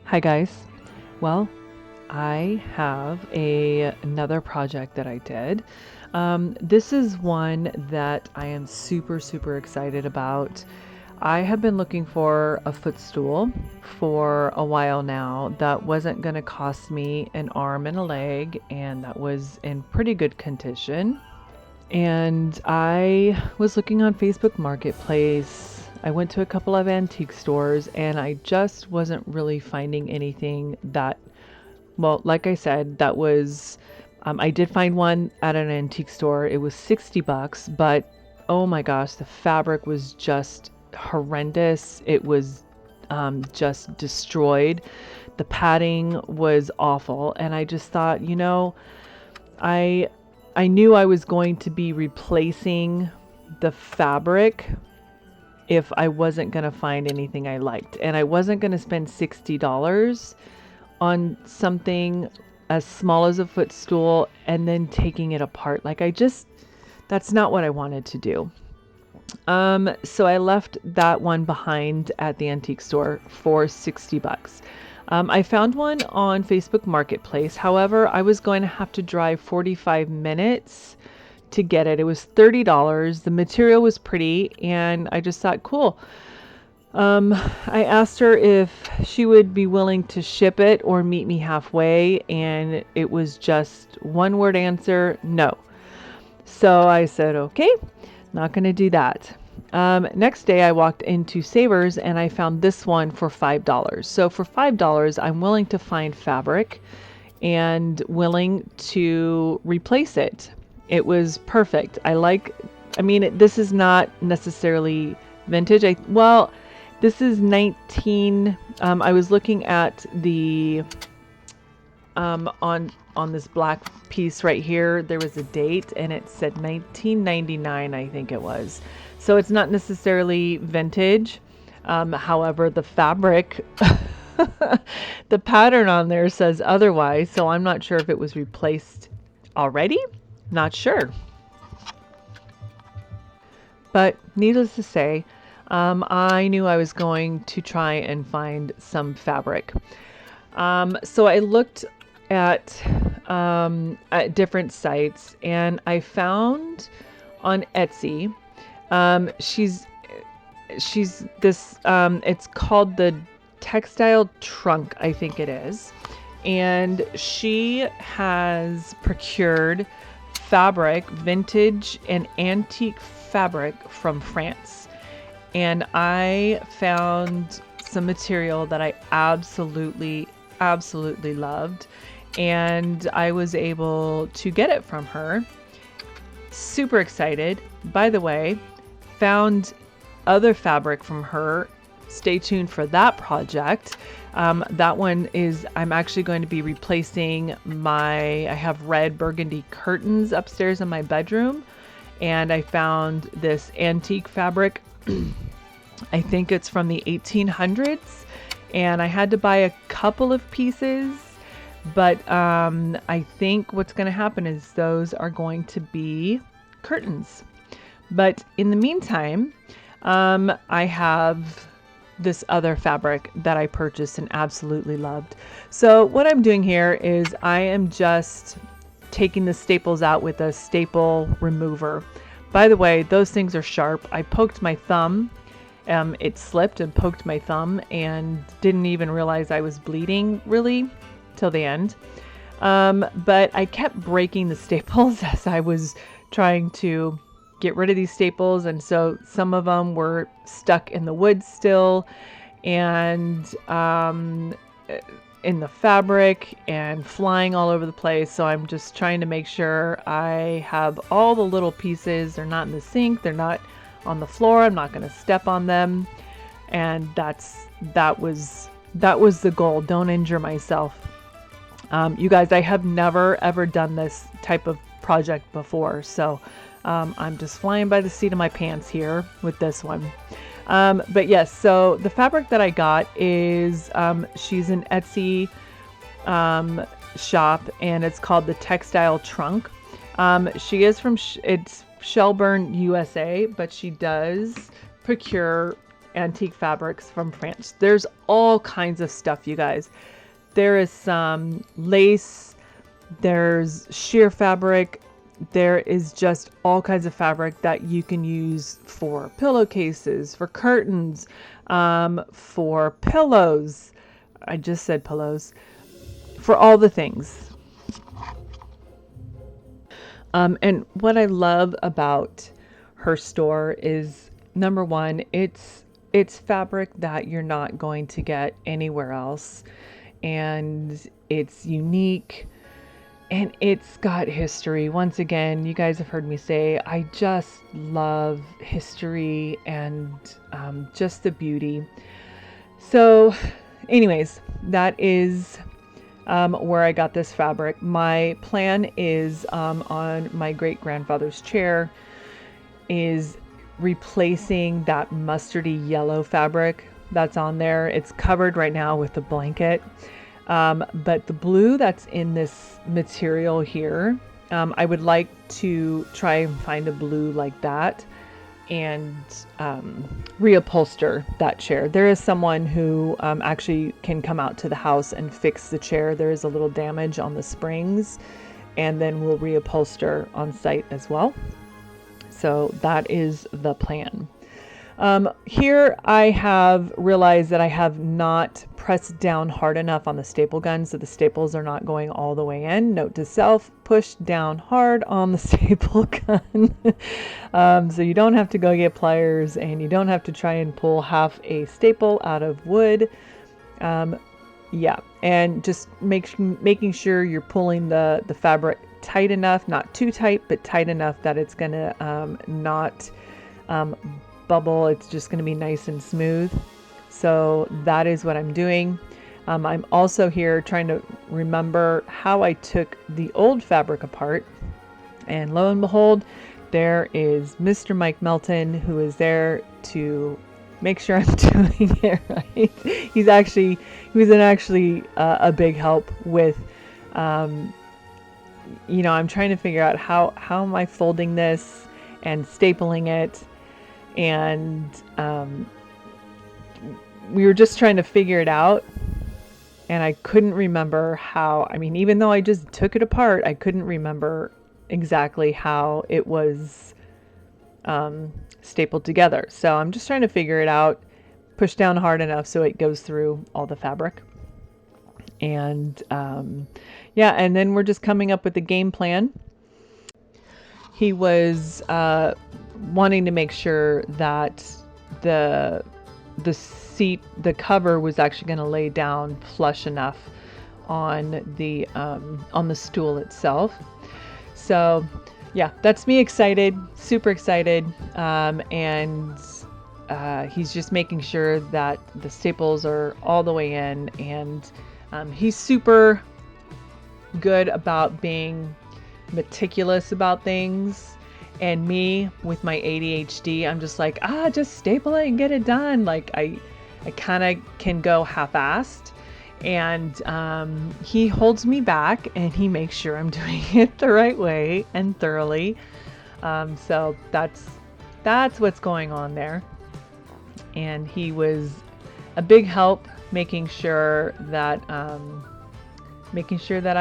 Hi guys. Well, I have another project that I did. This is one that I am super excited about. I have been looking for a footstool for a while now that wasn't going to cost me an arm and a leg and that was in pretty good condition. And I was looking on Facebook Marketplace. I went to a couple of antique stores and I just wasn't really finding anything that, well, like I said, that was, I did find one at an antique store. It was 60 bucks, but oh my gosh, the fabric was just horrendous. It was just destroyed. The padding was awful. And I just thought, I I knew I was going to be replacing the fabric if I wasn't going to find anything I liked. And I wasn't going to spend $60 on something as small as a footstool and then taking it apart. That's not what I wanted to do. So I left that one behind at the antique store for 60 bucks. I found one on Facebook Marketplace. However, I was going to have to drive 45 minutes to get it. It was $30. The material was pretty, and I just thought, cool. I asked her if she would be willing to ship it or meet me halfway, and it was just one word answer, no. So I said, okay, not going to do that. Next day I walked into Savers and I found this one for $5. So for $5, I'm willing to find fabric and willing to replace it. It was perfect. This is not necessarily vintage. This is 19, I was looking at the, on this black piece right here, there was a date and it said 1999, I think it was. So it's not necessarily vintage. However, the fabric, the pattern on there says otherwise. So I'm not sure if it was replaced already. Not sure. But needless to say, I knew I was going to try and find some fabric. So I looked at different sites and I found on Etsy, she's this, it's called the Textile Trunk, I think it is. And she has procured fabric, vintage and antique fabric from France. And I found some material that I absolutely loved. And I was able to get it from her. Super excited. By the way, found other fabric from her. Stay tuned for that project. That one is, I'm actually going to be replacing I have red burgundy curtains upstairs in my bedroom. And I found this antique fabric. I think it's from the 1800s. And I had to buy a couple of pieces. But I think what's going to happen is those are going to be curtains. But in the meantime, I have this other fabric that I purchased and absolutely loved. So what I'm doing here is I am just taking the staples out with a staple remover. By the way, those things are sharp. I poked my thumb. It slipped and poked my thumb and didn't even realize I was bleeding really till the end. But I kept breaking the staples as I was trying to get rid of these staples. And so some of them were stuck in the wood still and in the fabric and flying all over the place. So I'm just trying to make sure I have all the little pieces. They're not in the sink. They're not on the floor. I'm not going to step on them. And that was the goal. Don't injure myself. You guys, I have never ever done this type of project before. So I'm just flying by the seat of my pants here with this one. But yes, so the fabric that I got is, she's an Etsy shop and it's called the Textile Trunk. She is from, it's Shelburne, USA, but she does procure antique fabrics from France. There's all kinds of stuff, you guys. There is some lace, there's sheer fabric, there is just all kinds of fabric that you can use for pillowcases, for curtains, for pillows. I just said pillows. For all the things. And what I love about her store is, number one, it's fabric that you're not going to get anywhere else, and it's unique, and it's got history. Once again, you guys have heard me say I just love history and just the beauty. So anyways, that is where I got this fabric. My plan is on my great grandfather's chair is replacing that mustardy yellow fabric that's on there. It's covered right now with a blanket. But the blue that's in this material here, I would like to try and find a blue like that and reupholster that chair. There is someone who actually can come out to the house and fix the chair. There is a little damage on the springs, and then we'll reupholster on site as well. So that is the plan. Here I have realized that I have not pressed down hard enough on the staple gun, so the staples are not going all the way in. Note to self, push down hard on the staple gun. So you don't have to go get pliers, and you don't have to try and pull half a staple out of wood. Yeah, and just making sure you're pulling the fabric tight enough, not too tight, but tight enough that it's gonna not bubble. It's just going to be nice and smooth. So that is what I'm doing. I'm also here trying to remember how I took the old fabric apart, and lo and behold, there is Mr. Mike Melton, who is there to make sure I'm doing it right. He was actually a big help with I'm trying to figure out how am I folding this and stapling it. And we were just trying to figure it out, and I couldn't remember how. I mean, even though I just took it apart, I couldn't remember exactly how it was stapled together. So I'm just trying to figure it out, push down hard enough so it goes through all the fabric. And yeah, and then we're just coming up with a game plan. He was wanting to make sure that the seat, the cover was actually going to lay down flush enough on the stool itself. So yeah, that's me excited, super excited. And he's just making sure that the staples are all the way in, and he's super good about being meticulous about things. And me, with my ADHD, I'm just like, just staple it and get it done. Like I kind of can go half-assed, and he holds me back, and he makes sure I'm doing it the right way and thoroughly. So that's what's going on there. And he was a big help making sure that I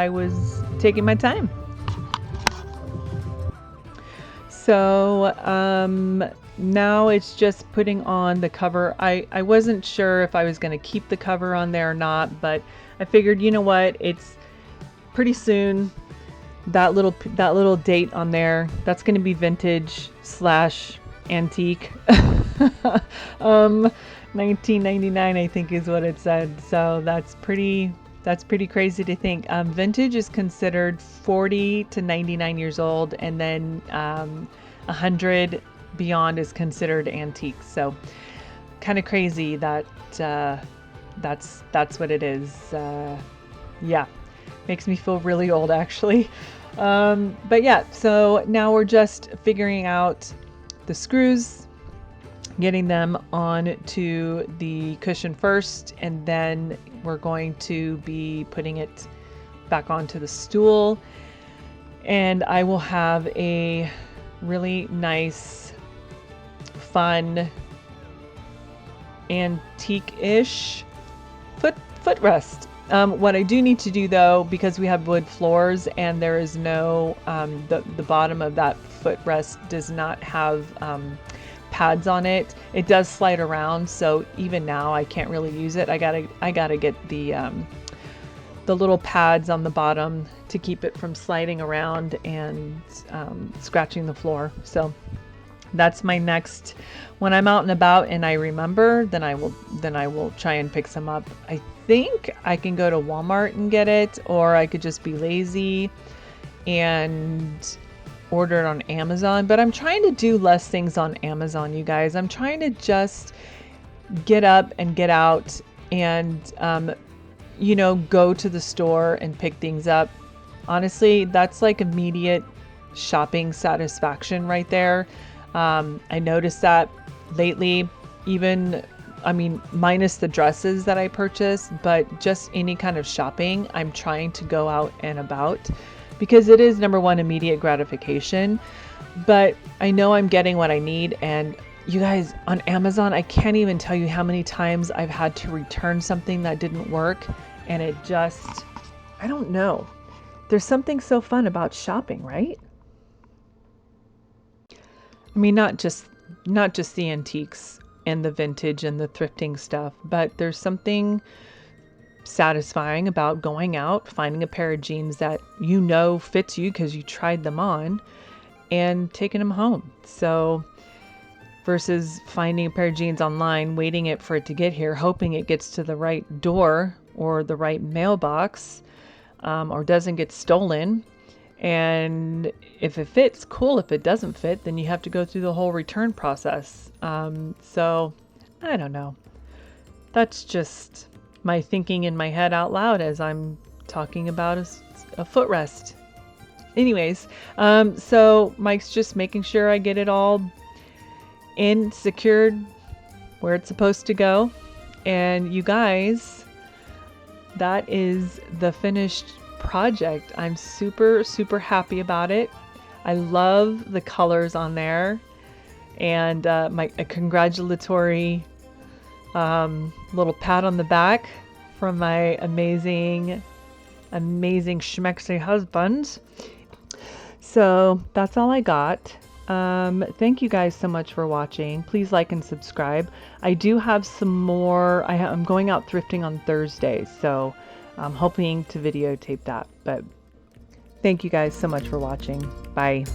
was taking my time. So now it's just putting on the cover. I wasn't sure if I was going to keep the cover on there or not, but I figured, you know what, it's pretty soon. That little date on there, that's going to be vintage / antique. 1999, I think, is what it said. So that's pretty crazy to think. Vintage is considered 40 to 99 years old, and then 100 beyond is considered antique. So kind of crazy that that's what it is. Yeah, makes me feel really old, actually. But yeah, so now we're just figuring out the screws, getting them on to the cushion first, and then we're going to be putting it back onto the stool, and I will have a really nice, fun antique-ish footrest. What I do need to do though, because we have wood floors and there is no, the bottom of that footrest does not have pads on it. It does slide around, so even now I can't really use it. I gotta get the little pads on the bottom to keep it from sliding around and scratching the floor. So that's my next, when I'm out and about and I remember, then I will try and pick some up. I think I can go to Walmart and get it, or I could just be lazy and order it on Amazon. But I'm trying to do less things on Amazon, you guys. I'm trying to just get up and get out and you know, go to the store and pick things up. Honestly, that's like immediate shopping satisfaction right there. I noticed that lately, even, I mean, minus the dresses that I purchased, but just any kind of shopping, I'm trying to go out and about because it is, number one, immediate gratification. But I know I'm getting what I need. And you guys, on Amazon, I can't even tell you how many times I've had to return something that didn't work. And it just, I don't know. There's something so fun about shopping, right? I mean, not just the antiques and the vintage and the thrifting stuff, but there's something satisfying about going out, finding a pair of jeans that you know fits you because you tried them on, and taking them home. So versus finding a pair of jeans online, waiting it for it to get here, hoping it gets to the right door or the right mailbox, or doesn't get stolen. And if it fits, cool. If it doesn't fit, then you have to go through the whole return process. So I don't know. That's just my thinking in my head out loud as I'm talking about a footrest. Anyways, so Mike's just making sure I get it all in, secured where it's supposed to go. And you guys, that is the finished project. I'm super, super happy about it. I love the colors on there, and a congratulatory little pat on the back from my amazing schmexy husband. So that's all I got. Thank you guys so much for watching. Please like and subscribe. I do have some more. I'm going out thrifting on Thursday, so I'm hoping to videotape that. But thank you guys so much for watching. Bye.